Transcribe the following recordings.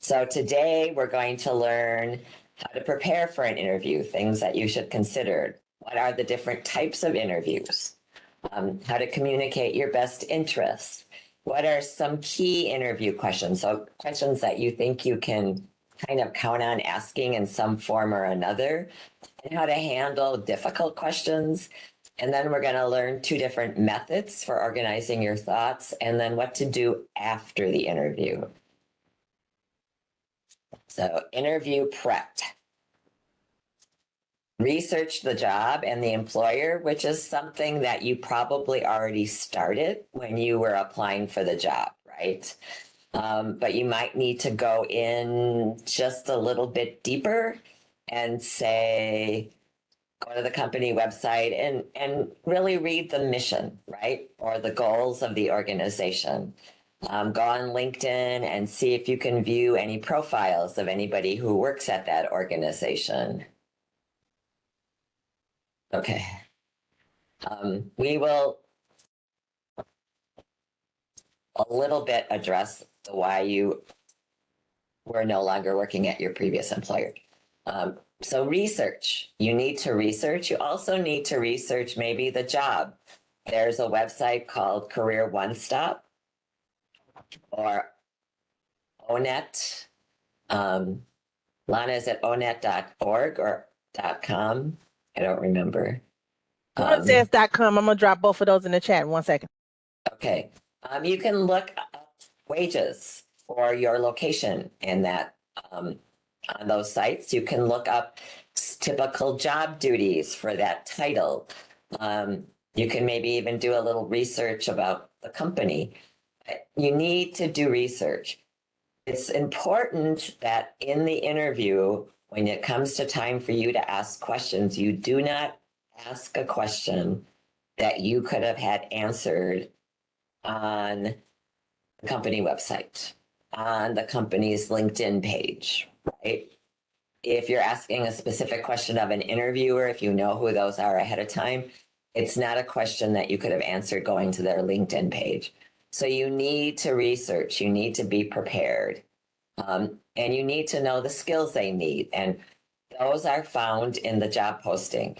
So today we're going to learn how to prepare for an interview, things that you should consider. What are the different types of interviews? How to communicate your best interests. What are some key interview questions? So questions that you think you can kind of count on asking in some form or another, and how to handle difficult questions. And then we're going to learn 2 different methods for organizing your thoughts, and then what to do after the interview. So interview prep. Research the job and the employer, which is something that you probably already started when you were applying for the job, right? But you might need to go in just a little bit deeper and say, go to the company website and really read the mission, right? Or the goals of the organization. Go on LinkedIn and see if you can view any profiles of anybody who works at that organization. Okay. We will a little bit address the why you were no longer working at your previous employer. So research, you need to research. You also need to research maybe the job. There's a website called Career One Stop or ONET. Lana, is it onet.org or .com? I don't remember. One says .com. I'm going to drop both of those in the chat in 1 second. Okay. You can look up wages for your location in that on those sites. You can look up typical job duties for that title. You can maybe even do a little research about the company. You need to do research. It's important that in the interview, when it comes to time for you to ask questions, you do not ask a question that you could have had answered on the company website, on the company's LinkedIn page, right? If you're asking a specific question of an interviewer, if you know who those are ahead of time, it's not a question that you could have answered going to their LinkedIn page. So you need to research, you need to be prepared, and you need to know the skills they need. And those are found in the job posting.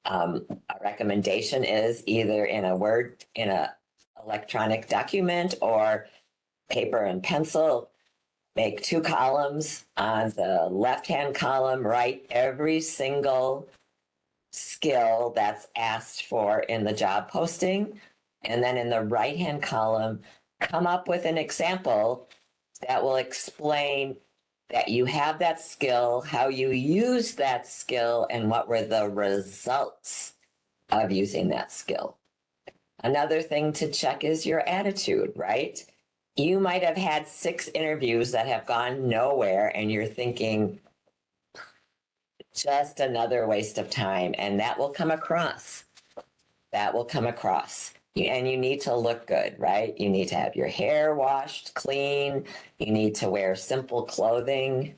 A recommendation is either in a Word, in a electronic document or paper and pencil. Make 2 columns. On the left-hand column, write every single skill that's asked for in the job posting. And then in the right-hand column, come up with an example that will explain that you have that skill, how you use that skill, and what were the results of using that skill. Another thing to check is your attitude, right? You might have had 6 interviews that have gone nowhere, and you're thinking, just another waste of time. And that will come across. That will come across. And you need to look good, right? You need to have your hair washed, clean. You need to wear simple clothing.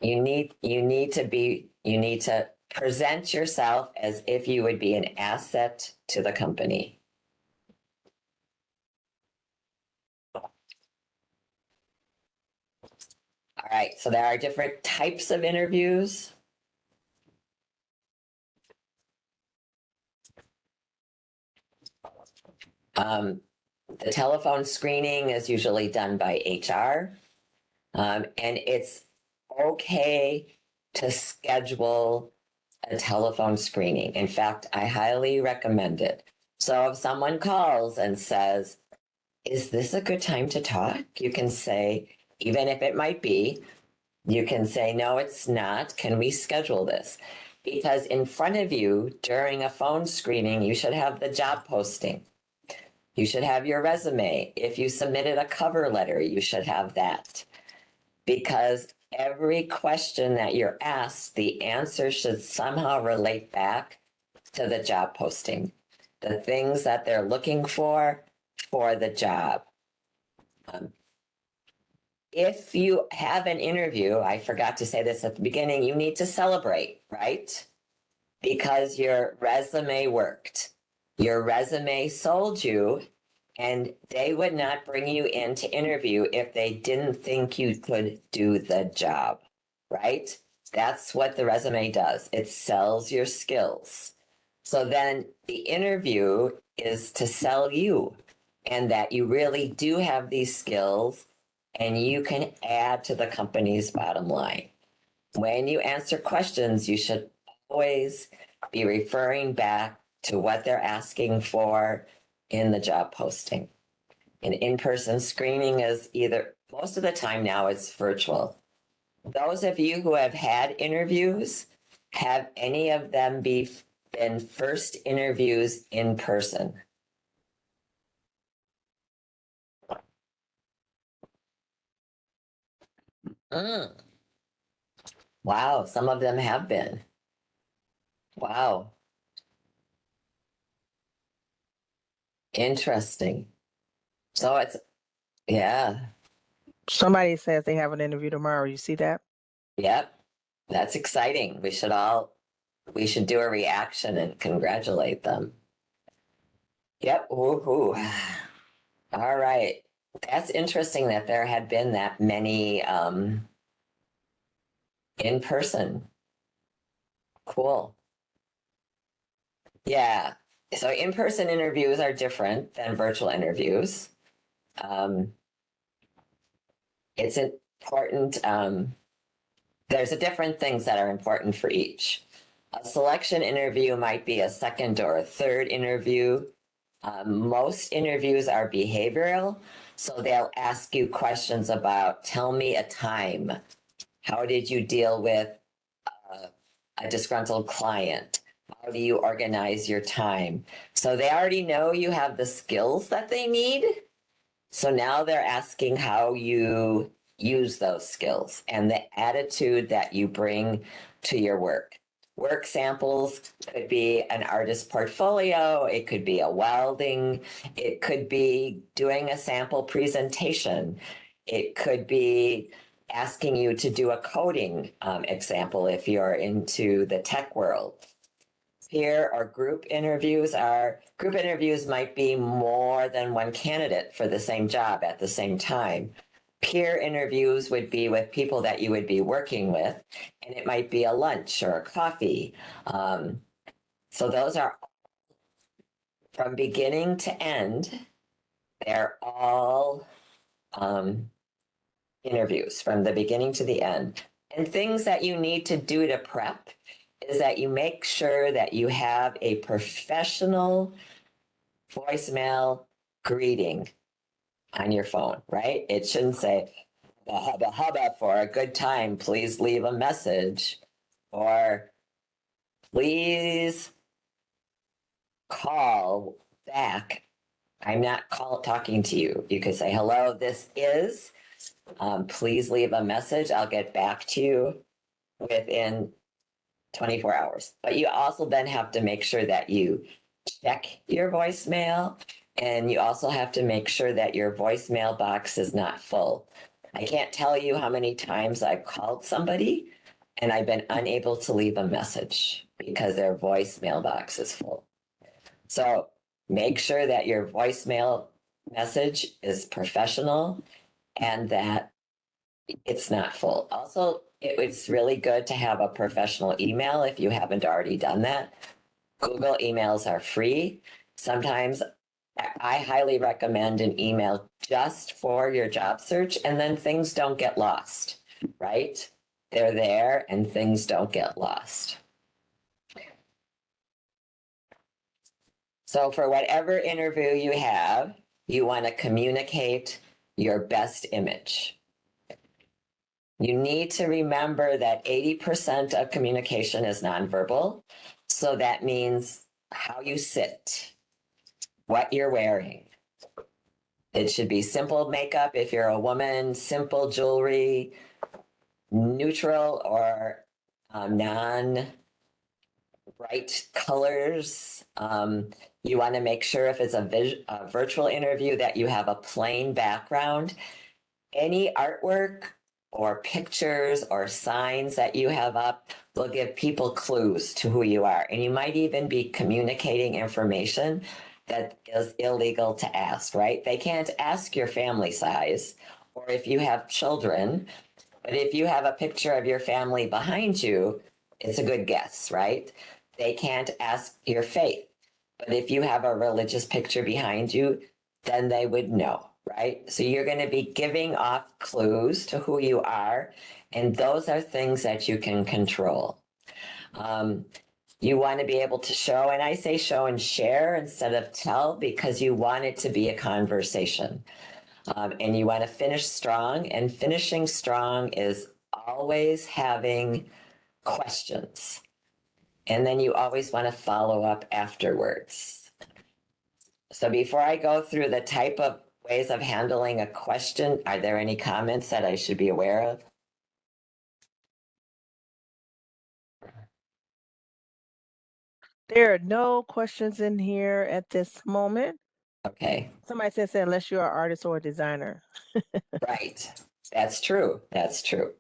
You need to present yourself as if you would be an asset to the company. All right, so there are different types of interviews. The telephone screening is usually done by HR, and it's okay to schedule a telephone screening. In fact, I highly recommend it. So if someone calls and says, is this a good time to talk? You can say, even if it might be, you can say, no, it's not. Can we schedule this? Because in front of you during a phone screening, you should have the job posting. You should have your resume. If you submitted a cover letter, you should have that. Because every question that you're asked, the answer should somehow relate back to the job posting, the things that they're looking for the job. If you have an interview, I forgot to say this at the beginning, you need to celebrate, right? Because your resume worked. Your resume sold you, And they would not bring you in to interview if they didn't think you could do the job, right? That's what the resume does. It sells your skills. So then the interview is to sell you and that you really do have these skills and you can add to the company's bottom line. When you answer questions, you should always be referring back to what they're asking for in the job posting. An in-person screening is either, most of the time now it's virtual. Those of you who have had interviews, have any of them been first interviews in person? Mm. Wow, some of them have been. Wow, interesting. So it's, yeah, Somebody says they have an interview tomorrow. You see that? yep, that's exciting. We should do a reaction and congratulate them. Yep, woohoo. All right. That's interesting that there had been that many in person. Cool. Yeah. So in-person interviews are different than virtual interviews. Um, it's important. There's a different things that are important for each. A selection interview might be a second or a third interview. Most interviews are behavioral, so they'll ask you questions about, tell me a time. How did you deal with a disgruntled client? How do you organize your time? So they already know you have the skills that they need. So now they're asking how you use those skills and the attitude that you bring to your work. Work samples could be an artist portfolio, it could be a welding, it could be doing a sample presentation, it could be asking you to do a coding example if you're into the tech world. Peer or group interviews might be more than one candidate for the same job at the same time. Peer interviews would be with people that you would be working with, and it might be a lunch or a coffee. So those are from beginning to end, they're all interviews from the beginning to the end. And things that you need to do to prep is that you make sure that you have a professional voicemail greeting on your phone, right? It shouldn't say, hubba hubba for a good time, please leave a message, or please call back. I'm not talking to you. You could say, hello, this is, please leave a message. I'll get back to you within 24 hours. But you also then have to make sure that you check your voicemail, and you also have to make sure that your voicemail box is not full. I can't tell you how many times I've called somebody and I've been unable to leave a message because their voicemail box is full. So make sure that your voicemail message is professional and that it's not full. Also, it's really good to have a professional email if you haven't already done that. Google emails are free. Sometimes I highly recommend an email just for your job search, and then things don't get lost, right? They're there and things don't get lost. So for whatever interview you have, you want to communicate your best image. You need to remember that 80% of communication is nonverbal. So that means how you sit, what you're wearing. It should be simple makeup if you're a woman, simple jewelry, neutral or non-bright colors. You want to make sure if it's a virtual interview that you have a plain background. Any artwork or pictures or signs that you have up will give people clues to who you are. And you might even be communicating information that is illegal to ask, right? They can't ask your family size or if you have children, but if you have a picture of your family behind you, it's a good guess, right? They can't ask your faith, but if you have a religious picture behind you, then they would know, right? So you're going to be giving off clues to who you are, and those are things that you can control. You want to be able to show, and I say show and share instead of tell because you want it to be a conversation. And you want to finish strong, and finishing strong is always having questions. And then you always want to follow up afterwards. So before I go through the type of ways of handling a question, are there any comments that I should be aware of? There are no questions in here at this moment. Okay, Somebody says that unless you're an artist or a designer. right. That's true. That's true.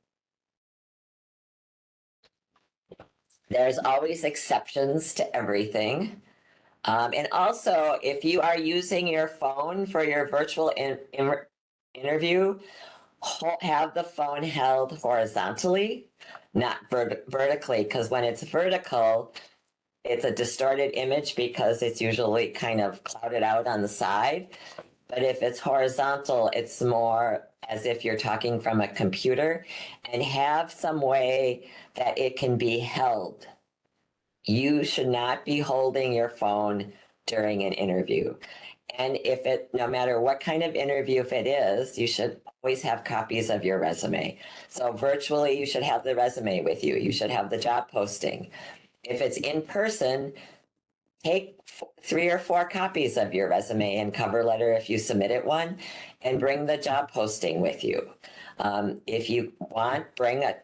There's always exceptions to everything. And also, if you are using your phone for your virtual interview, have the phone held horizontally, not vertically, because when it's vertical, it's a distorted image because it's usually kind of clouded out on the side. But if it's horizontal, it's more as if you're talking from a computer, and have some way that it can be held. You should not be holding your phone during an interview. And if it, no matter what kind of interview, if it is, you should always have copies of your resume. So virtually, you should have the resume with you. You should have the job posting. If it's in person, take 3 or 4 copies of your resume and cover letter if you submitted one, and bring the job posting with you. If you want, bring a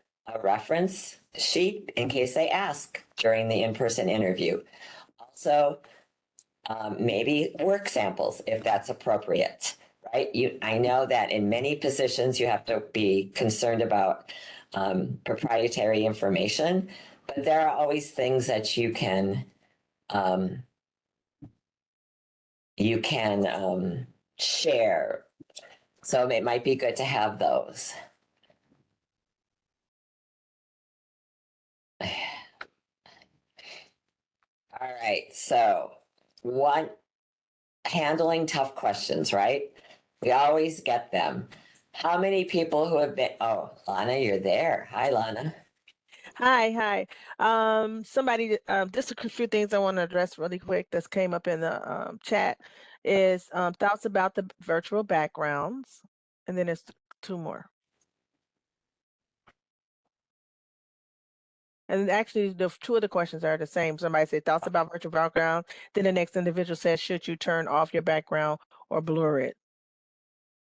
reference sheet in case they ask during the in-person interview. Also, maybe work samples if that's appropriate, right? I know that in many positions you have to be concerned about proprietary information, but there are always things that you can share. So it might be good to have those. All right. So one, handling tough questions, right? We always get them. How many people who have been, oh, Lana, you're there. Hi, Lana. Hi. Somebody, just a few things I want to address really quick that's came up in the chat is thoughts about the virtual backgrounds. And then there's 2 more. And actually, the 2 of the questions are the same. Somebody said thoughts about virtual background. Then the next individual says, should you turn off your background or blur it?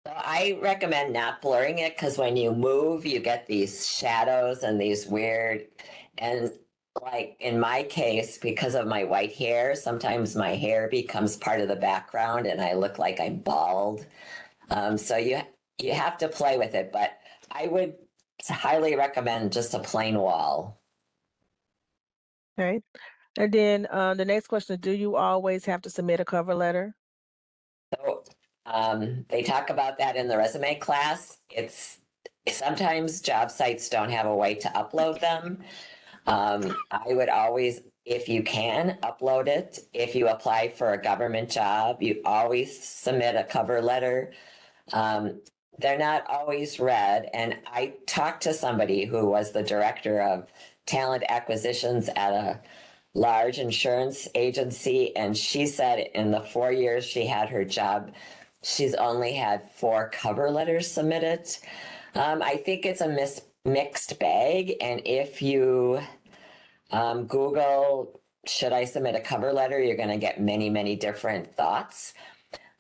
So I recommend not blurring it because when you move, you get these shadows and these weird, and like in my case, because of my white hair, sometimes my hair becomes part of the background and I look like I'm bald. So you have to play with it, but I would highly recommend just a plain wall. Okay. And then the next question is, do you always have to submit a cover letter? So they talk about that in the resume class. It's sometimes job sites don't have a way to upload them. I would always, if you can, upload it. If you apply for a government job, you always submit a cover letter. They're not always read. And I talked to somebody who was the director of talent acquisitions at a large insurance agency, and she said in the 4 years she had her job, she's only had 4 cover letters submitted. I think it's a mixed bag, and if you Google, should I submit a cover letter, you're going to get many different thoughts.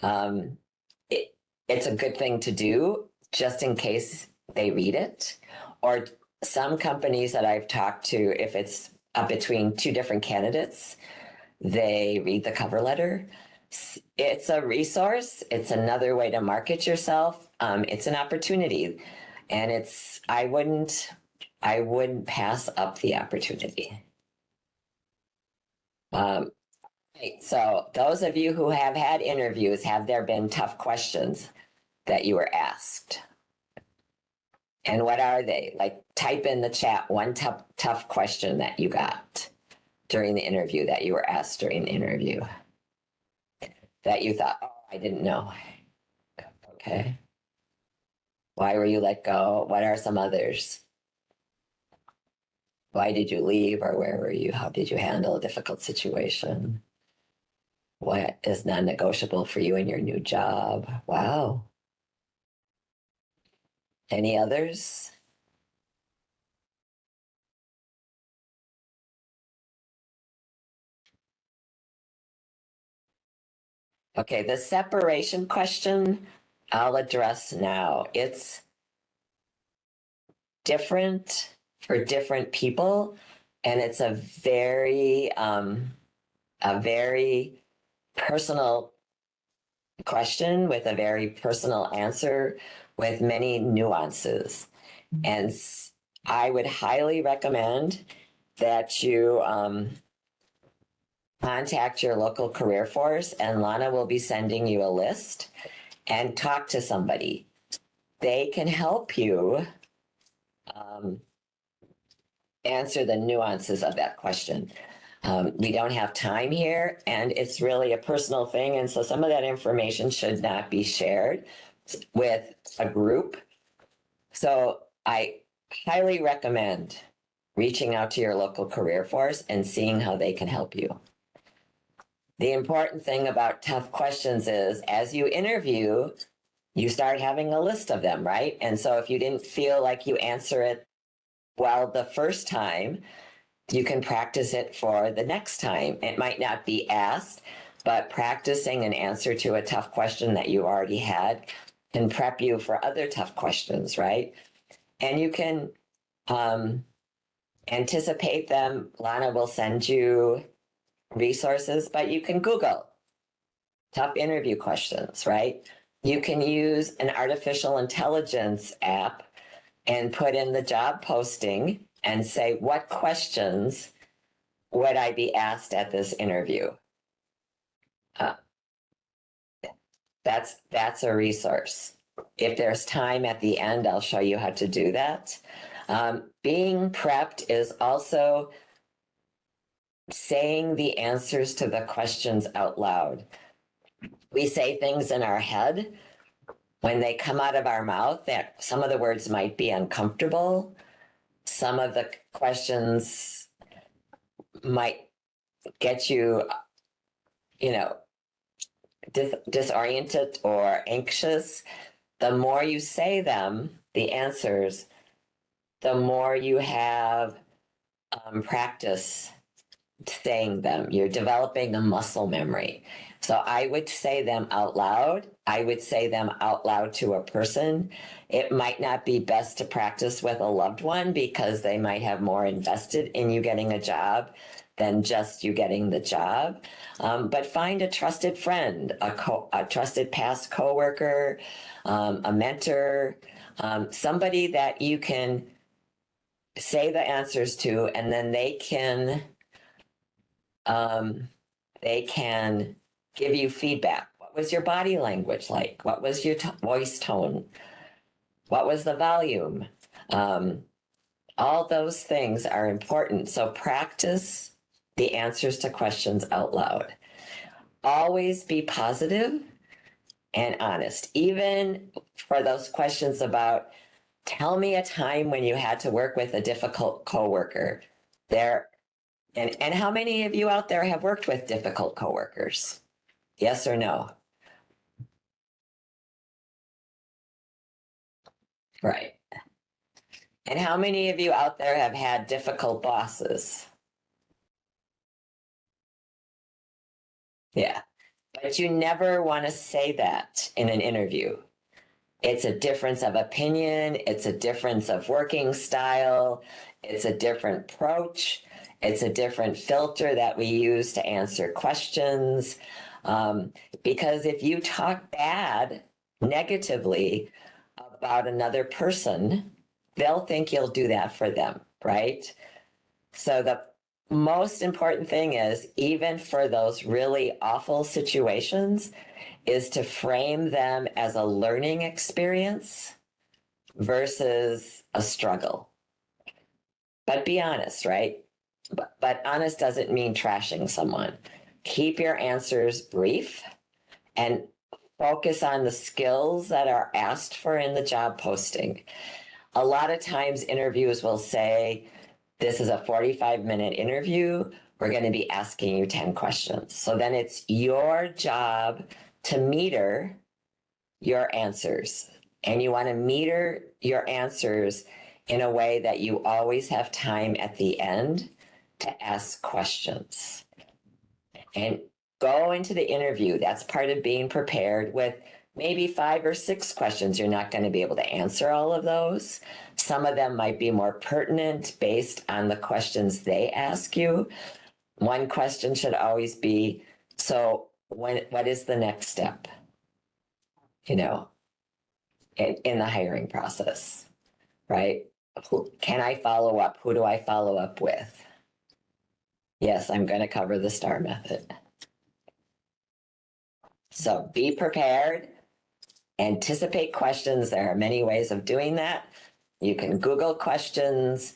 It's a good thing to do just in case they read it. Or some companies that I've talked to, if it's between 2 different candidates, they read the cover letter. It's a resource. It's another way to market yourself. It's an opportunity, and I wouldn't pass up the opportunity. Right, so those of you who have had interviews, have there been tough questions that you were asked? And what are they? Like, type in the chat one tough question that you got during the interview, that you were asked during the interview, that you thought, oh, I didn't know. Okay. Why were you let go? What are some others? Why did you leave, or where were you? How did you handle a difficult situation? What is non-negotiable for you in your new job? Wow. Any others? Okay, the separation question I'll address now. It's different for different people, and it's a very personal question with a very personal answer with many nuances. And I would highly recommend that you contact your local career force, and Lana will be sending you a list, and talk to somebody. They can help you answer the nuances of that question. We don't have time here, and it's really a personal thing. And so some of that information should not be shared with a group. So I highly recommend reaching out to your local career force and seeing how they can help you. The important thing about tough questions is, as you interview, you start having a list of them, right? And so if you didn't feel like you answer it well the first time, you can practice it for the next time. It might not be asked, but practicing an answer to a tough question that you already had can prep you for other tough questions, right? And you can anticipate them. Lana will send you resources, but you can Google tough interview questions, right? You can use an artificial intelligence app and put in the job posting and say, what questions would I be asked at this interview? That's a resource. If there's time at the end, I'll show you how to do that. Being prepped is also saying the answers to the questions out loud. We say things in our head. When they come out of our mouth, that some of the words might be uncomfortable. Some of the questions might get you, disoriented or anxious. The more you say them, the answers, the more you have practice saying them. You're developing a muscle memory. So I would say them out loud. I would say them out loud to a person. It might not be best to practice with a loved one because they might have more invested in you getting a job than just you getting the job. But find a trusted friend, a trusted past coworker, a mentor, somebody that you can say the answers to, and then they can give you feedback. What was your body language like? What was your voice tone? What was the volume? All those things are important. So practice the answers to questions out loud. Always be positive and honest, even for those questions about, tell me a time when you had to work with a difficult coworker. And how many of you out there have worked with difficult coworkers? Yes or no? Right. And how many of you out there have had difficult bosses? Yeah. But you never want to say that in an interview. It's a difference of opinion. It's a difference of working style. It's a different approach. It's a different filter that we use to answer questions. Because if you talk bad, negatively about another person, they'll think you'll do that for them, right? So most important thing is, even for those really awful situations, is to frame them as a learning experience versus a struggle. But be honest, right? But honest doesn't mean trashing someone. Keep your answers brief and focus on the skills that are asked for in the job posting. A lot of times, interviews will say, this is a 45-minute interview. We're going to be asking you 10 questions. So then it's your job to meter your answers. And you want to meter your answers in a way that you always have time at the end to ask questions. And go into the interview. That's part of being prepared with maybe 5 or 6 questions. You're not going to be able to answer all of those. Some of them might be more pertinent based on the questions they ask you. One question should always be, so what is the next step? You know, in the hiring process, right? Can I follow up? Who do I follow up with? Yes, I'm going to cover the STAR method. So be prepared, anticipate questions. There are many ways of doing that. You can Google questions.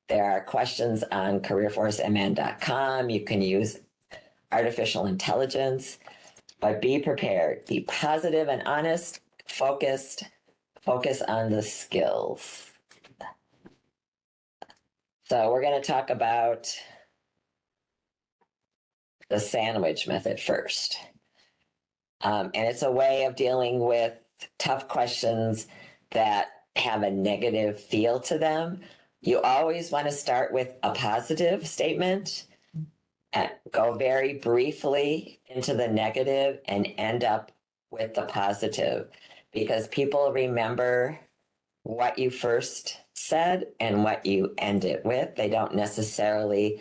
There are questions on careerforcemn.com. You can use artificial intelligence, but be prepared. Be positive and honest, focused, focus on the skills. So we're going to talk about the sandwich method first. And it's a way of dealing with tough questions that have a negative feel to them. You always want to start with a positive statement and go very briefly into the negative and end up with the positive, because people remember what you first said and what you end it with. They don't necessarily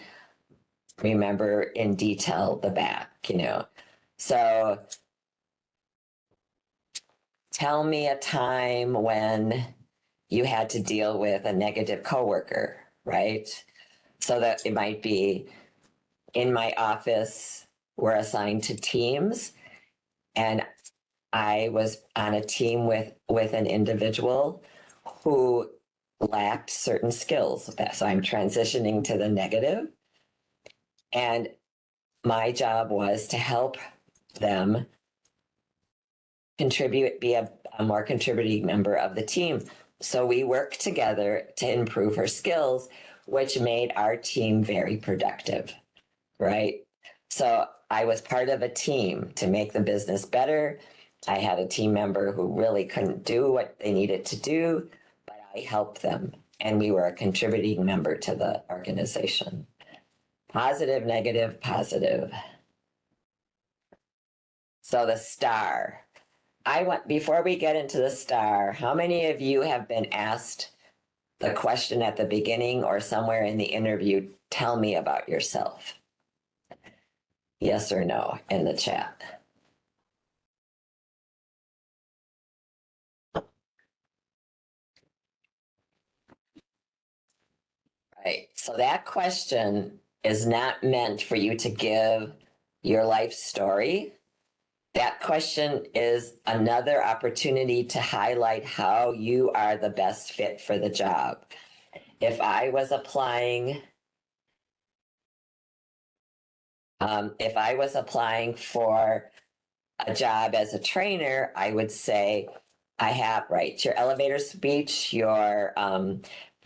remember in detail the back, you know. So tell me a time when you had to deal with a negative coworker, right? So that it might be, in my office, we're assigned to teams, and I was on a team with an individual who lacked certain skills. So I'm transitioning to the negative, and my job was to help them contribute, be a more contributing member of the team. So we worked together to improve her skills, which made our team very productive, right? So I was part of a team to make the business better. I had a team member who really couldn't do what they needed to do, but I helped them, and we were a contributing member to the organization. Positive, negative, positive. So the STAR. Before we get into the STAR, how many of you have been asked the question at the beginning or somewhere in the interview, tell me about yourself? Yes or no in the chat. Right. So that question is not meant for you to give your life story. That question is another opportunity to highlight how you are the best fit for the job. If I was applying for a job as a trainer, I would say, I have, right, your elevator speech, your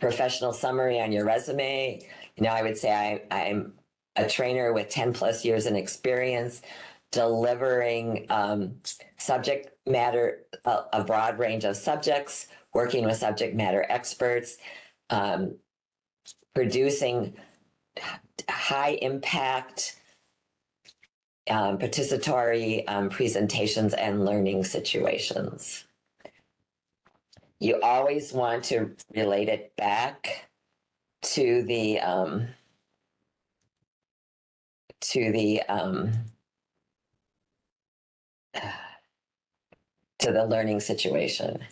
professional summary on your resume. You know, I would say I'm a trainer with 10 plus years in experience, delivering subject matter, a broad range of subjects, working with subject matter experts, producing high impact participatory presentations and learning situations. You always want to relate it back to the learning situation.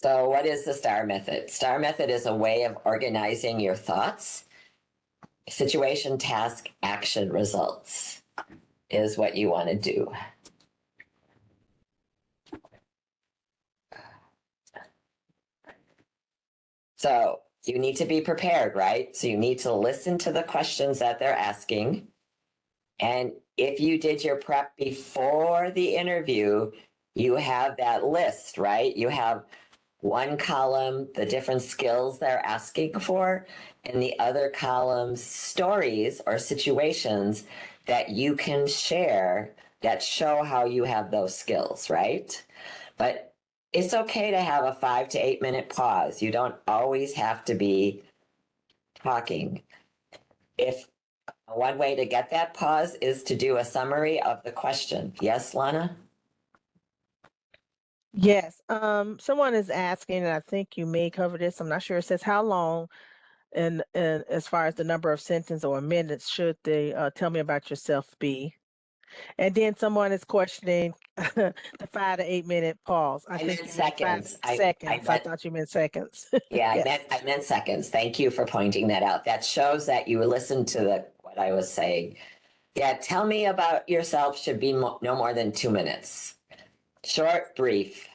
So what is the STAR method? STAR method is a way of organizing your thoughts. Situation, task, action, results is what you want to do. So you need to be prepared, right? So you need to listen to the questions that they're asking. And if you did your prep before the interview, you have that list, right? You have one column, the different skills they're asking for, and the other column, stories or situations that you can share that show how you have those skills, right? But it's okay to have a 5 to 8 minute pause. You don't always have to be talking. If one way to get that pause is to do a summary of the question. Yes, Lana? Yes. Someone is asking, and I think you may cover this. I'm not sure. It says how long, and as far as the number of sentences or minutes, should they tell me about yourself be? And then someone is questioning the 5 to 8 minute pause. I I think meant you meant seconds. I seconds. I meant thought you meant seconds. yeah, Yes. I meant seconds. Thank you for pointing that out. That shows that you listened to what I was saying. Yeah, tell me about yourself should be no more than 2 minutes. Short, brief.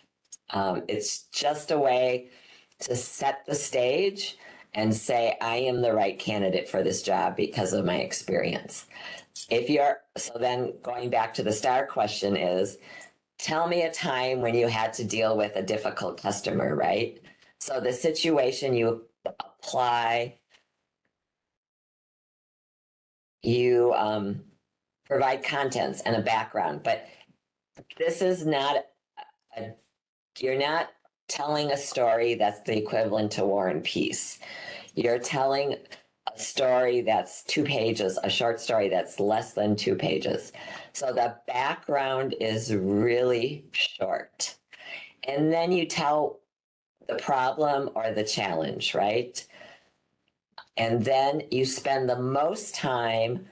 It's just a way to set the stage and say, I am the right candidate for this job because of my experience. So then going back to the STAR question is, tell me a time when you had to deal with a difficult customer, right? So the situation you apply, you provide contents and a background, but this is not a, you're not telling a story that's the equivalent to War and Peace. You're telling a story that's 2 pages, a short story that's less than 2 pages. So the background is really short. And then you tell the problem or the challenge, right? And then you spend the most time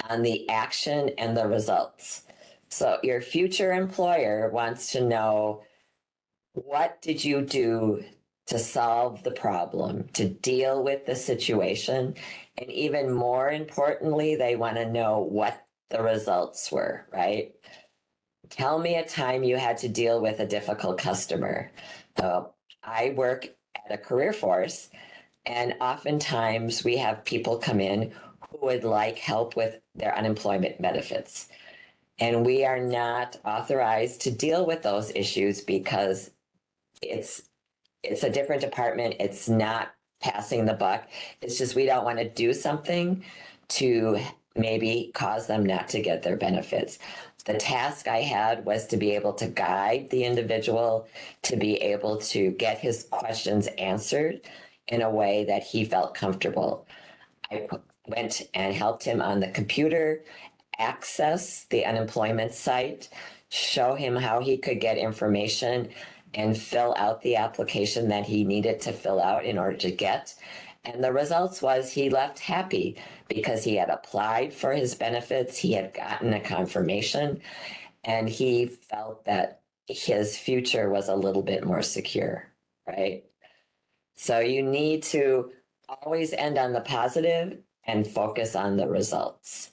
on the action and the results. So your future employer wants to know, what did you do to solve the problem, to deal with the situation? And even more importantly, they want to know what the results were, right? Tell me a time you had to deal with a difficult customer. I work at a career force, and oftentimes we have people come in who would like help with their unemployment benefits. And we are not authorized to deal with those issues because it's it's a different department. It's not passing the buck. It's just we don't want to do something to maybe cause them not to get their benefits. The task I had was to be able to guide the individual to be able to get his questions answered in a way that he felt comfortable. I went and helped him on the computer access the unemployment site, show him how he could get information and fill out the application that he needed to fill out in order to get. And the results was he left happy because he had applied for his benefits, he had gotten a confirmation, and he felt that his future was a little bit more secure, right? So you need to always end on the positive and focus on the results.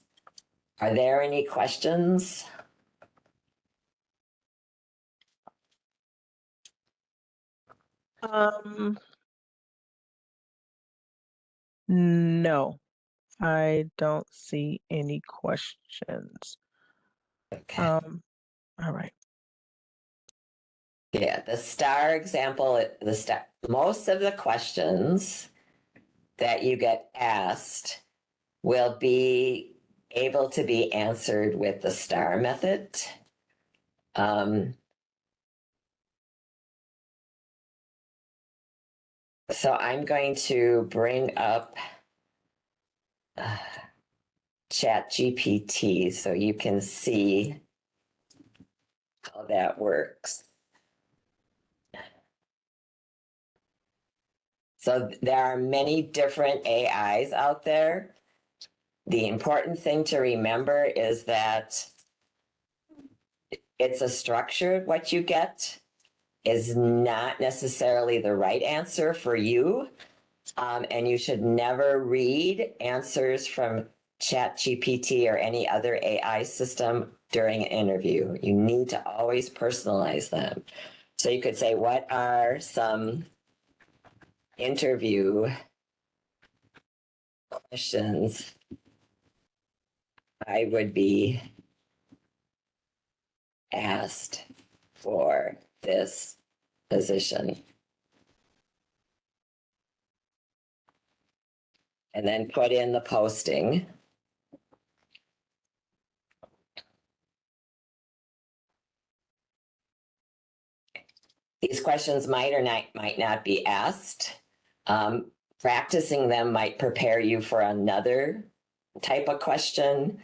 Are there any questions? Um, no, I don't see any questions. Okay. All right. Yeah, the star example, most of the questions that you get asked will be able to be answered with the star method. Um, so I'm going to bring up Chat GPT so you can see how that works. So there are many different AIs out there. The important thing to remember is that it's a structure what you get. is not necessarily the right answer for you. And you should never read answers from ChatGPT or any other AI system during an interview. You need to always personalize them. So you could say, what are some interview questions I would be asked for this position? And then put in the posting. These questions might or might not be asked. Practicing them might prepare you for another type of question.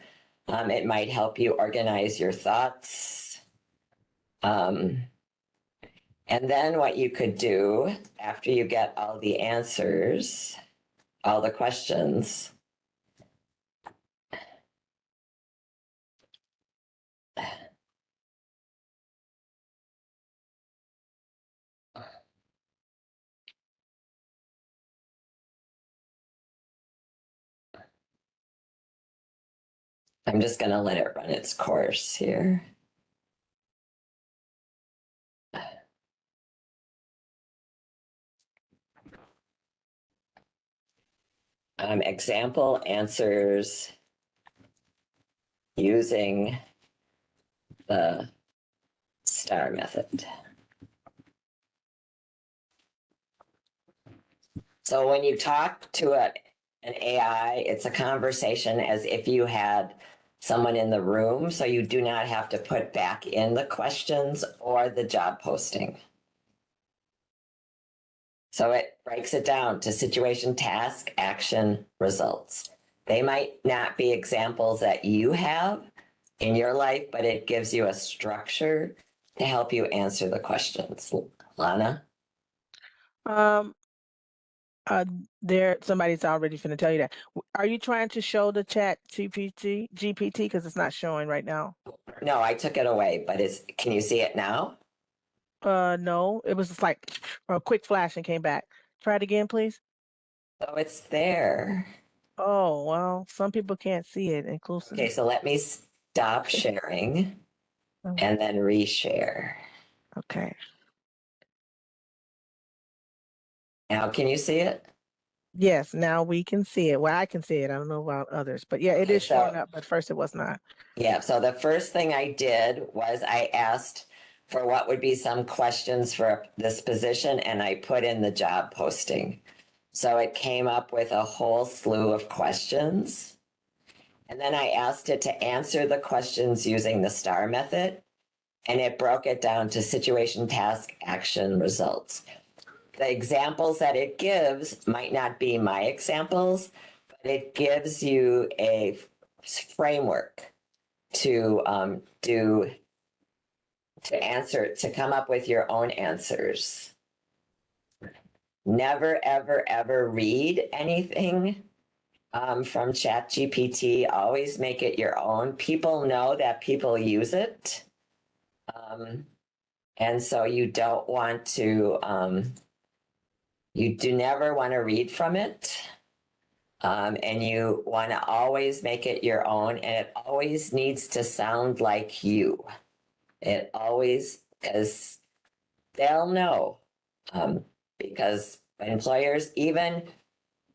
It might help you organize your thoughts. And then what you could do after you get all the answers, all the questions, I'm just going to let it run its course here. Example answers using the STAR method. So when you talk to an AI, it's a conversation as if you had someone in the room. So you do not have to put back in the questions or the job posting. So it breaks it down to situation, task, action, results. They might not be examples that you have in your life, but it gives you a structure to help you answer the questions. Lana? Um, somebody's already finna tell you that. Are you trying to show the chat GPT? Because it's not showing right now. No, I took it away, but can you see it now? No, it was just like a quick flash and came back. Try it again, please. Oh, it's there. Oh, well, some people can't see it, inclusive. Okay, so let me stop sharing and then reshare. Okay. Now, can you see it? Yes, now we can see it. Well, I can see it. I don't know about others, but yeah, it Okay, is showing so up, but first it was not. yeah, so the first thing I did was I asked for what would be some questions for this position, and I put in the job posting. So it came up with a whole slew of questions. And then I asked it to answer the questions using the STAR method, and it broke it down to situation, task, action, results. The examples that it gives might not be my examples, but it gives you a framework to to come up with your own answers. Never, ever, ever read anything from ChatGPT. Always make it your own. People know that people use it. And so you don't want to, you do never want to read from it. And you want to always make it your own, and it always needs to sound like you. It always, because they'll know. Because even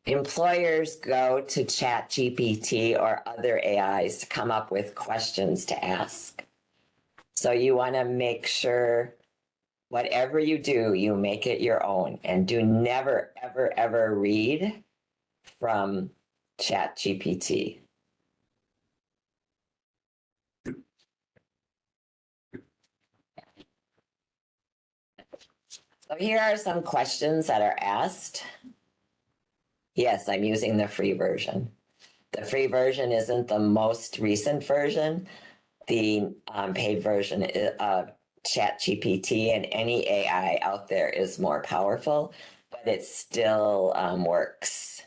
employers go to ChatGPT or other AIs to come up with questions to ask. So you want to make sure whatever you do, you make it your own, and do never, ever, ever read from ChatGPT. So here are some questions that are asked. Yes, I'm using the free version. The free version isn't the most recent version. The paid version of ChatGPT and any AI out there is more powerful, but it still works.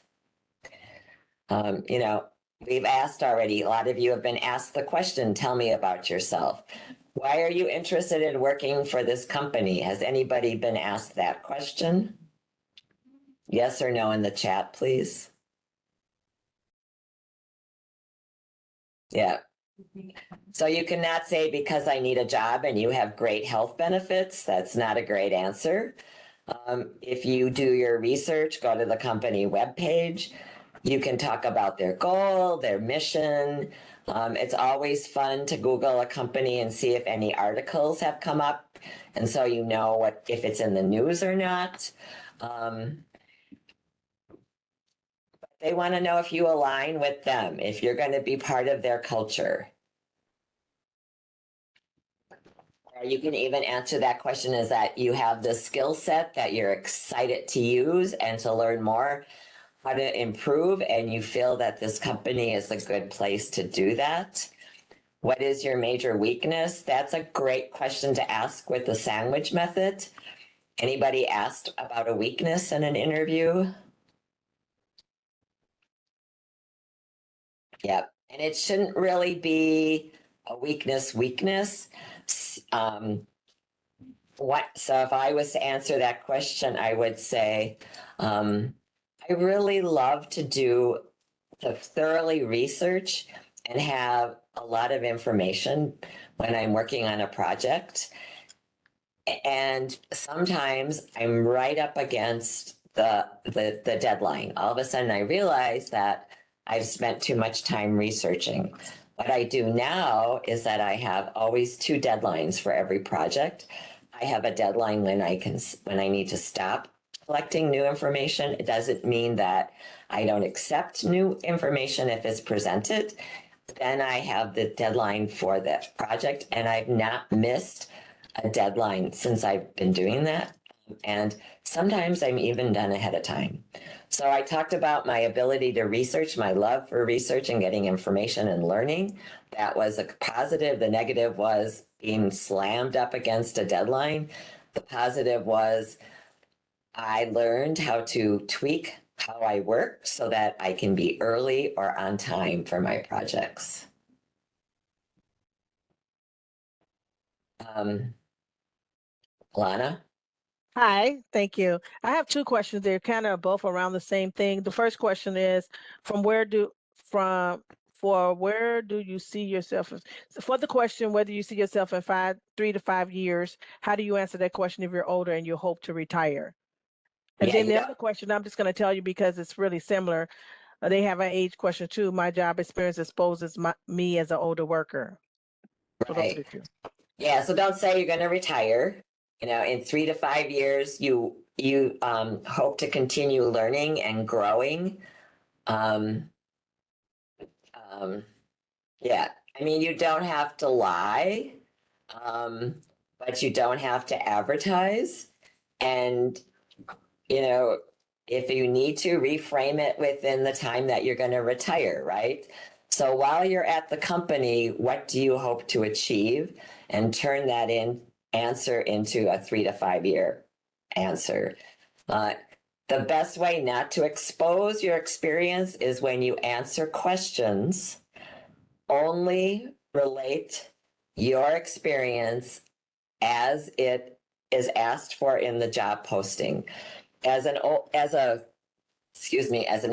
We've asked already, a lot of you have been asked the question, tell me about yourself. Why are you interested in working for this company? Has anybody been asked that question? Yes or no in the chat, please. Yeah. So you cannot say because I need a job and you have great health benefits. That's not a great answer. If you do your research, go to the company webpage. You can talk about their goal, their mission. It's always fun to Google a company and see if any articles have come up. And so you know what if it's in the news or not. They want to know if you align with them, if you're going to be part of their culture. Or you can even answer that question is that you have the skill set that you're excited to use and to learn more how to improve, and you feel that this company is a good place to do that. What is your major weakness? That's a great question to ask with the sandwich method. Anybody asked about a weakness in an interview? Yep. And it shouldn't really be a weakness. So if I was to answer that question, I would say, I really love to thoroughly research and have a lot of information when I'm working on a project. And sometimes I'm right up against the deadline. All of a sudden I realize that I've spent too much time researching. What I do now is that I have always two deadlines for every project. I have a deadline when I need to stop collecting new information. It doesn't mean that I don't accept new information if it's presented. Then I have the deadline for the project, and I've not missed a deadline since I've been doing that. And sometimes I'm even done ahead of time. So I talked about my ability to research, my love for research and getting information and learning. That was a positive. The negative was being slammed up against a deadline. The positive was I learned how to tweak how I work so that I can be early or on time for my projects. Lana? Hi, thank you. I have two questions. They're kind of both around the same thing. The first question is from for where do you see yourself so for the question whether you see yourself in 3 to 5 years, how do you answer that question if you're older and you hope to retire? And Yeah, then you the don't. other question, I'm just going to tell you because it's really similar. They have an age question too. My job experience exposes me as an older worker. So those are the Right. two. Yeah, so don't say you're going to retire. You know, in 3 to 5 years, you hope to continue learning and growing. Um, um, yeah, I mean, you don't have to lie, um, but you don't have to advertise. And you know, if you need to reframe it within the time that you're going to retire, right? So while you're at the company, what do you hope to achieve? And turn that answer into a 3 to 5 year answer. Uh, the best way not to expose your experience is when you answer questions, only relate your experience as it is asked for in the job posting. As an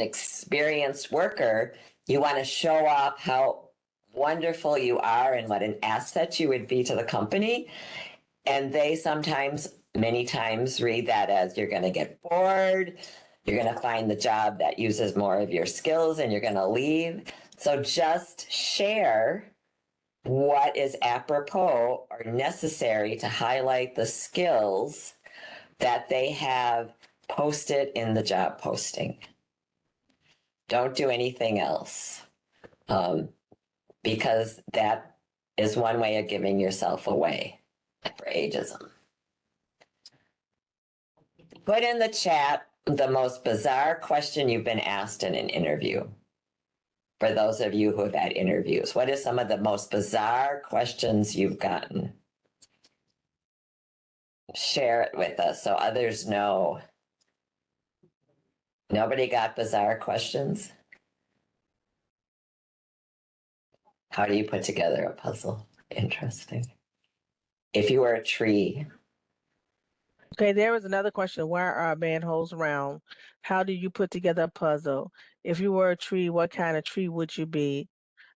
experienced worker, you want to show off how wonderful you are and what an asset you would be to the company. And they sometimes, many times, read that as you're going to get bored, you're going to find the job that uses more of your skills, and you're going to leave. So just share what is apropos or necessary to highlight the skills that they have posted in the job posting. Don't do anything else, because that is one way of giving yourself away for ageism. Put in the chat the most bizarre question you've been asked in an interview. For those of you who have had interviews, what are some of the most bizarre questions you've gotten? Share it with us so others know. Nobody got bizarre questions? How do you put together a puzzle? Interesting. if you were a tree. Okay, there was another question. Why are manholes round? How do you put together a puzzle? If you were a tree, what kind of tree would you be?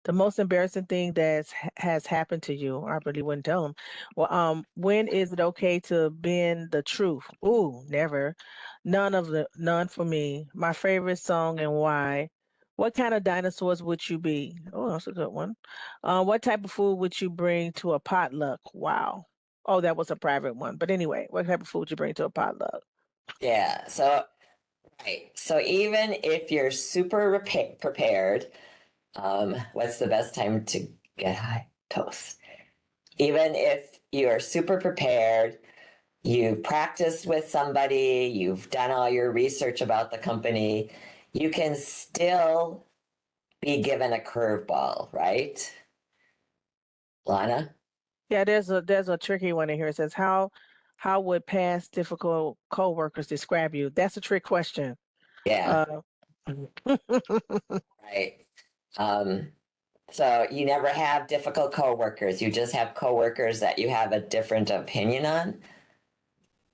The most embarrassing thing has happened to you. I really wouldn't tell them. Well, when is it okay to bend the truth? Ooh, never. None for me. My favorite song and why. What kind of dinosaurs would you be? Oh, that's a good one. What type of food would you bring to a potluck? Wow. Oh, that was a private one. But anyway, what type of food would you bring to a potluck? Yeah. So, right. So even if you're super prepared, what's the best time to get high? Toast. Even if you're super prepared, you've practiced with somebody, you've done all your research about the company, you can still be given a curveball, right? Lana? Yeah, there's a tricky one in here. It says how would past difficult coworkers describe you? That's a trick question. Yeah, Uh, right. Um, so you never have difficult coworkers. You just have coworkers that you have a different opinion on.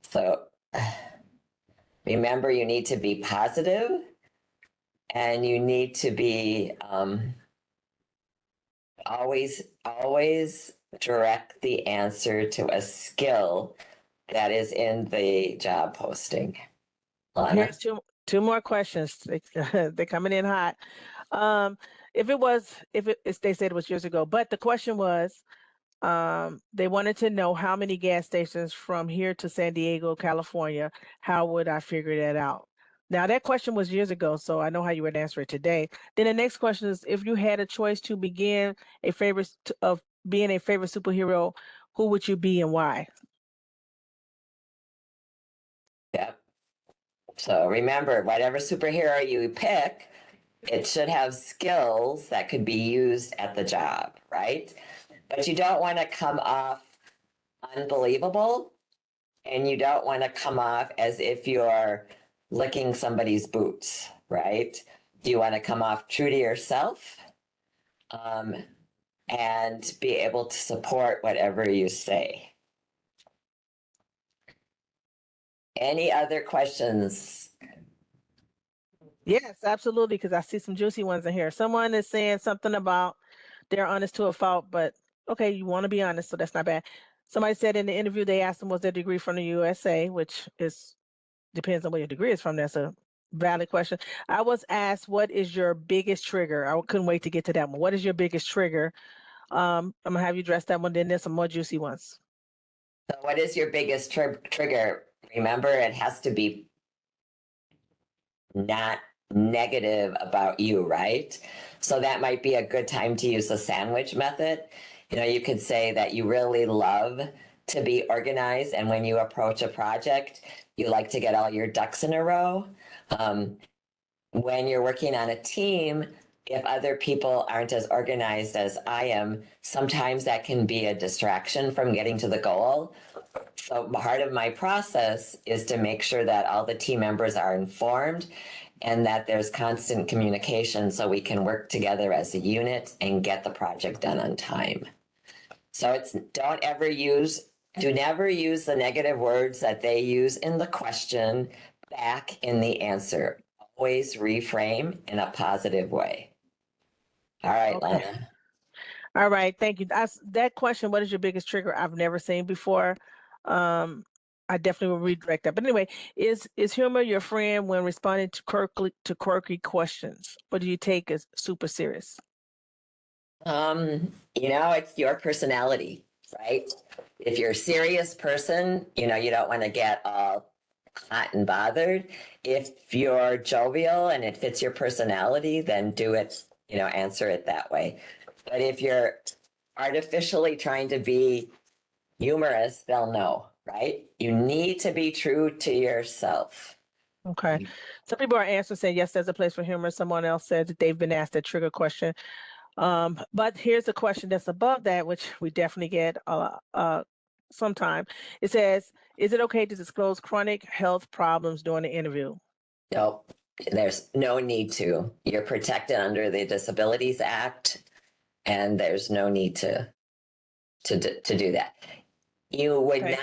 So remember, you need to be positive and you need to be always direct the answer to a skill that is in the job posting. Lana? Here's two more questions. They're coming in hot. Um, if they said it was years ago, but the question was, they wanted to know how many gas stations from here to San Diego, California. How would I figure that out? Now that question was years ago, so I know how you would answer it today. Then the next question is, if you had a choice to begin a favorite of being a favorite superhero, who would you be and why? Yep. So remember, whatever superhero you pick, it should have skills that could be used at the job, right? But you don't want to come off unbelievable and you don't want to come off as if you're licking somebody's boots, right? You want to come off true to yourself um, and be able to support whatever you say. Any other questions? Yes, absolutely, because I see some juicy ones in here. Someone is saying something about they're honest to a fault, but okay, you want to be honest, so that's not bad. Somebody said in the interview they asked them was their degree from the USA, which is depends on where your degree is from. That's a valid question. I was asked, what is your biggest trigger? I couldn't wait to get to that one. What is your biggest trigger? I'm gonna have you address that one. Then there's some more juicy ones. So, what is your biggest trigger? Remember, it has to be not negative about you, right? So that might be a good time to use the sandwich method. You know, you could say that you really love to be organized, and when you approach a project, you like to get all your ducks in a row. Um, when you're working on a team, if other people aren't as organized as I am, sometimes that can be a distraction from getting to the goal. So part of my process is to make sure that all the team members are informed and that there's constant communication so we can work together as a unit and get the project done on time. So it's do never use the negative words that they use in the question back in the answer. Always reframe in a positive way. All right, Okay. Lana. All right. Thank you. That question, what is your biggest trigger? I've never seen before. Um, I definitely will redirect that. But anyway, is humor your friend when responding to quirky questions, or do you take as super serious? It's your personality, right? If you're a serious person, you don't want to get all hot and bothered. If you're jovial and it fits your personality, then do it, answer it that way. But if you're artificially trying to be humorous, they'll know, right? You need to be true to yourself. Okay. Some people are answering saying yes, there's a place for humor. Someone else said that they've been asked a trigger question. But here's a question that's above that, which we definitely get sometime. It says, is it okay to disclose chronic health problems during the interview? Nope, there's no need to. You're protected under the Disabilities Act, and there's no need to do that. Okay.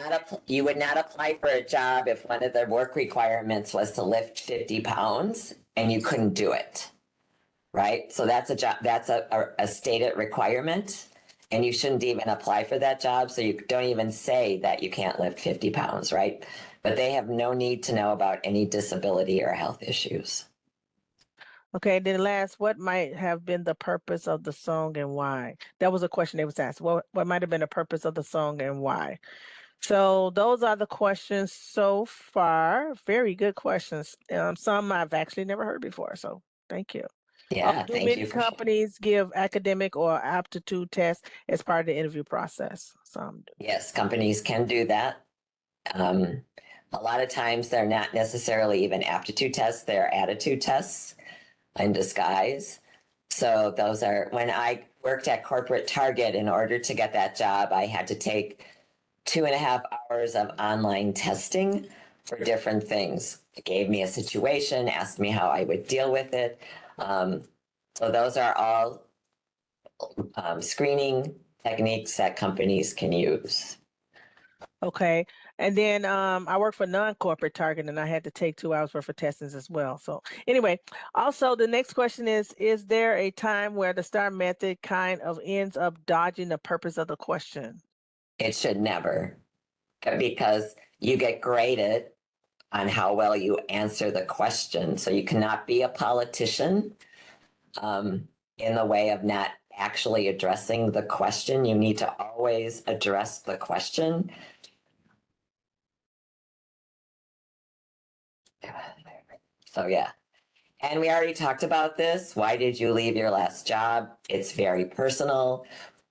You would not apply for a job if one of the work requirements was to lift 50 pounds and you couldn't do it. Right? So that's a job, that's a stated requirement. And you shouldn't even apply for that job. So you don't even say that you can't lift 50 pounds, right? But they have no need to know about any disability or health issues. Okay, then last, what might have been the purpose of the song and why? That was a question they was asked. What might have been the purpose of the song and why? So those are the questions so far. Very good questions. Some I've actually never heard before. So thank you. Yeah, Do thank you many for sharing. companies give academic or aptitude tests as part of the interview process? Some do. Yes, companies can do that. Um, a lot of times they're not necessarily even aptitude tests, they're attitude tests in disguise. So those are when I worked at corporate Target, in order to get that job, I had to take 2.5 hours of online testing for different things. It gave me a situation, asked me how I would deal with it. So those are all screening techniques that companies can use. Okay. And then I work for non-corporate Target and I had to take 2 hours worth of testings as well. So anyway, also the next question is there a time where the STAR method kind of ends up dodging the purpose of the question? It should never, because you get graded on how well you answer the question. So you cannot be a politician in the way of not actually addressing the question. You need to always address the question. So, yeah. And we already talked about this. Why did you leave your last job? It's very personal,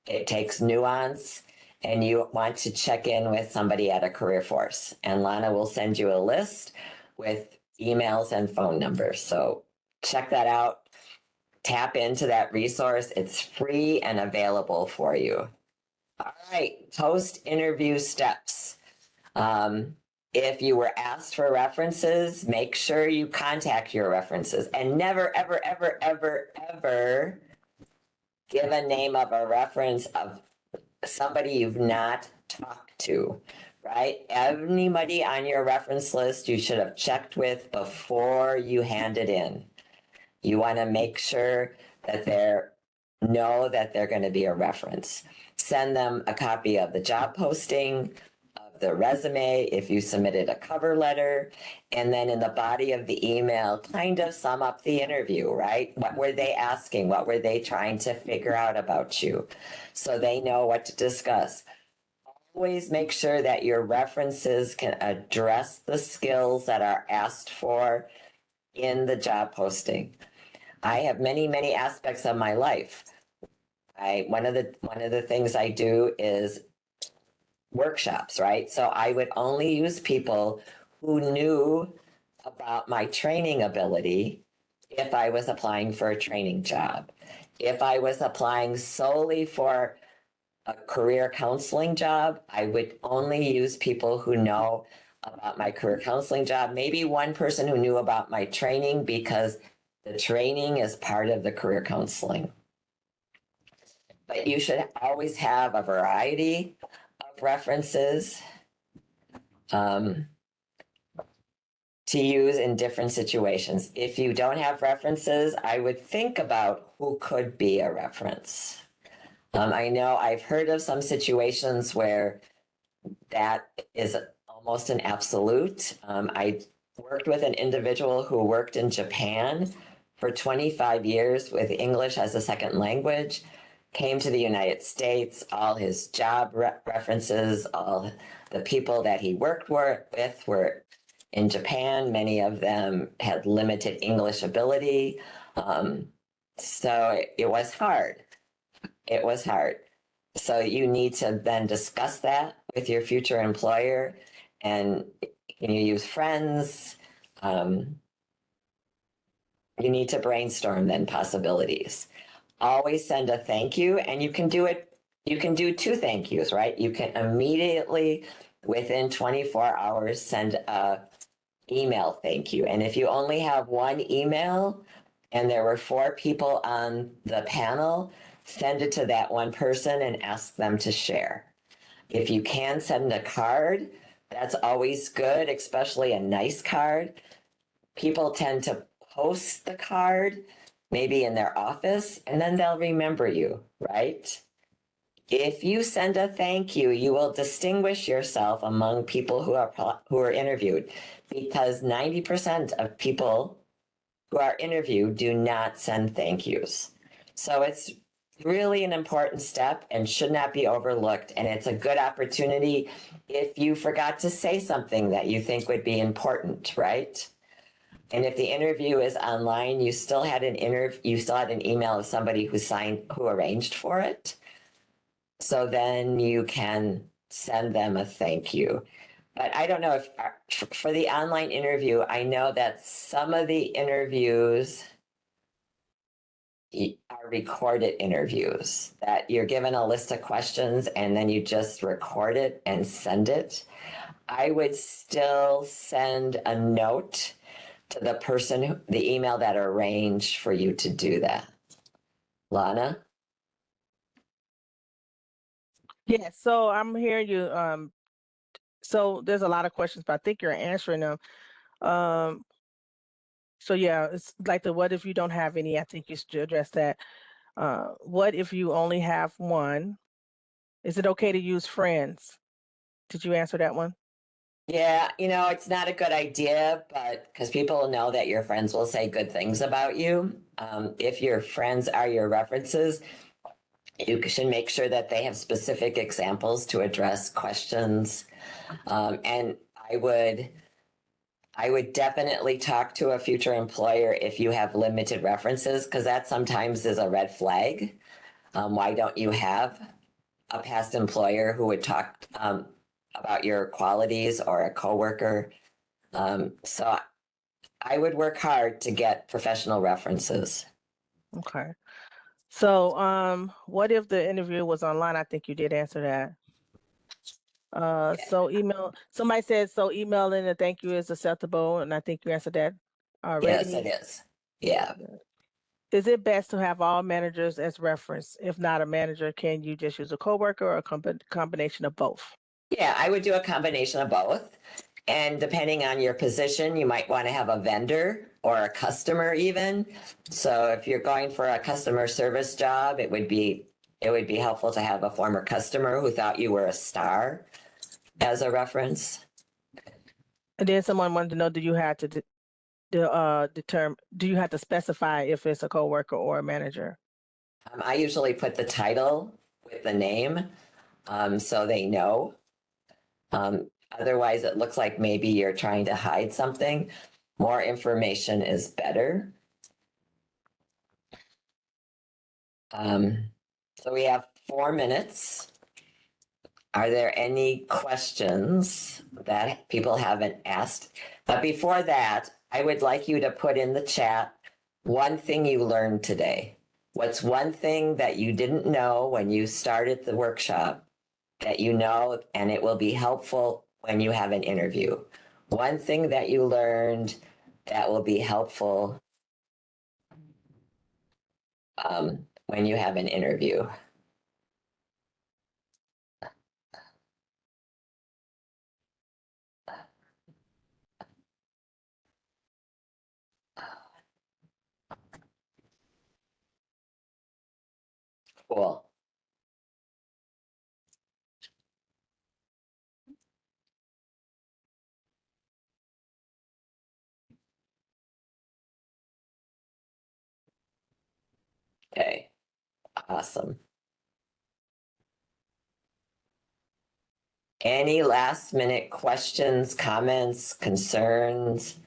it takes nuance, and you want to check in with somebody at a career force. And Lana will send you a list with emails and phone numbers. So, check that out. Tap into that resource. It's free and available for you. All right, post interview steps. If you were asked for references, make sure you contact your references and never, ever, ever, ever, ever give a name of a reference of somebody you've not talked to, right? Anybody on your reference list you should have checked with before you hand it in. You want to make sure that know that they're going to be a reference. Send them a copy of the job posting, of the resume, if you submitted a cover letter, and then in the body of the email, kind of sum up the interview, right? What were they asking? What were they trying to figure out about you? So they know what to discuss. Always make sure that your references can address the skills that are asked for in the job posting. I have many, many aspects of my life. One of the things I do is workshops, right? So I would only use people who knew about my training ability if I was applying for a training job. If I was applying solely for a career counseling job, I would only use people who know about my career counseling job. Maybe one person who knew about my training, because the training is part of the career counseling. But you should always have a variety of references to use in different situations. If you don't have references, I would think about who could be a reference. I know I've heard of some situations where that is almost an absolute. I worked with an individual who worked in Japan for 25 years with English as a second language, came to the United States. All his job references, all the people that he worked with were in Japan. Many of them had limited English ability. So it was hard. It was hard. So you need to then discuss that with your future employer, and you use friends. You need to brainstorm then possibilities. Always send a thank you, and you can do it. You can do two thank yous, right? You can immediately, within 24 hours, send a email thank you. And if you only have one email and there were 4 people on the panel, send it to that one person and ask them to share. If you can send a card, that's always good, especially a nice card. People tend to post the card maybe in their office, and then they'll remember you, right? If you send a thank you, you will distinguish yourself among people who are interviewed, because 90% of people who are interviewed do not send thank yous. So it's really an important step and should not be overlooked. And it's a good opportunity if you forgot to say something that you think would be important, right? And if the interview is online, you still had an email of somebody who arranged for it. So then you can send them a thank you. But I don't know if for the online interview, I know that some of the interviews are recorded interviews, that you're given a list of questions and then you just record it and send it. I would still send a note to the person, the email that arranged for you to do that. Lana? Yeah, so I'm hearing you. So there's a lot of questions, but I think you're answering them. Um, so yeah, it's like the what if you don't have any? I think you should address that. What if you only have one? Is it okay to use friends? Did you answer that one? Yeah, it's not a good idea, but because people know that your friends will say good things about you. If your friends are your references, you should make sure that they have specific examples to address questions. And I would definitely talk to a future employer if you have limited references, because that sometimes is a red flag. Why don't you have a past employer who would talk about your qualities, or a coworker? So I would work hard to get professional references. Okay. So what if the interview was online? I think you did answer that. So somebody said, so emailing a thank you is acceptable, and I think you answered that Yes, it already. is. Yeah. Is it best to have all managers as reference? If not a manager, can you just use a coworker or a combination of both? Yeah, I would do a combination of both. And depending on your position, you might want to have a vendor or a customer even. So if you're going for a customer service job, it would be helpful to have a former customer who thought you were a star as a reference. And then someone wanted to know, do you have to do you have to specify if it's a coworker or a manager? I usually put the title with the name, so they know. Otherwise, it looks like maybe you're trying to hide something. More information is better. So we have 4 minutes. Are there any questions that people haven't asked? But before that, I would like you to put in the chat one thing you learned today. What's one thing that you didn't know when you started the workshop that you know, and it will be helpful when you have an interview? One thing that you learned that will be helpful when you have an interview. Cool. Okay. Awesome. Any last minute questions, comments, concerns?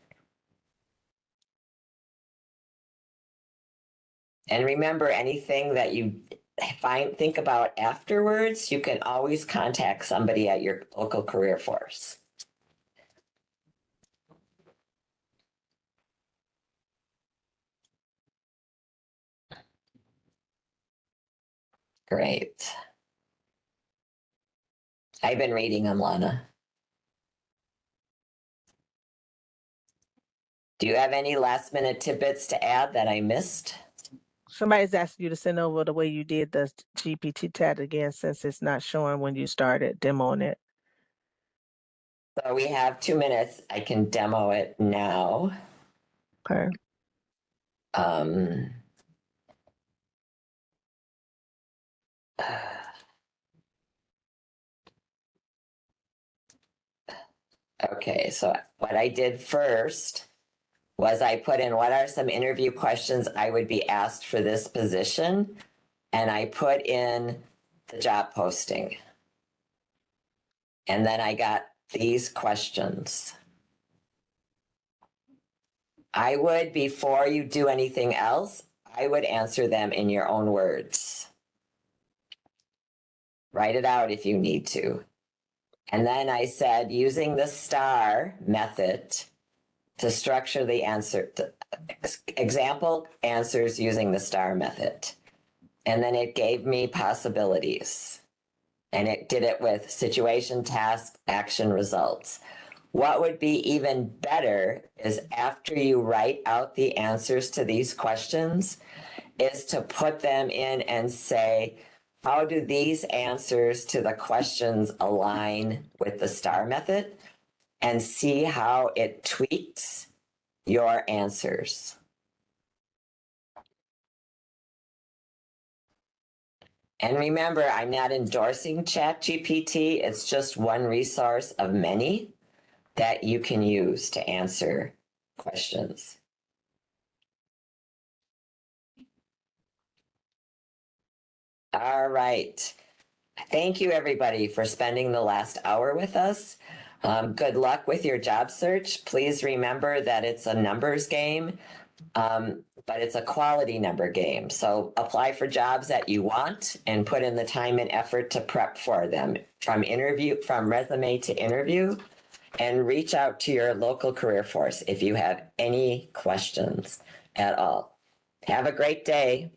And remember, anything that you think about afterwards, you can always contact somebody at your local career force. Great. I've been reading them, Lana. Do you have any last minute tidbits to add that I missed? Somebody's asking you to send over the way you did the GPT chat again since it's not showing when you started demoing it. So we have 2 minutes. I can demo it now. Okay. Um, okay, so what I did first was I put in what are some interview questions I would be asked for this position, and I put in the job posting. And then I got these questions. I would, before you do anything else, I would answer them in your own words. Write it out if you need to. And then I said, using the STAR method to structure the answer, example answers using the STAR method. And then it gave me possibilities. And it did it with situation, task, action, results. What would be even better is after you write out the answers to these questions, is to put them in and say, how do these answers to the questions align with the STAR method? And see how it tweaks your answers. And remember, I'm not endorsing ChatGPT. It's just one resource of many that you can use to answer questions. All right. Thank you, everybody, for spending the last hour with us. Good luck with your job search. Please remember that it's a numbers game, but it's a quality number game. So apply for jobs that you want and put in the time and effort to prep for them from resume to interview, and reach out to your local career force if you have any questions at all. Have a great day.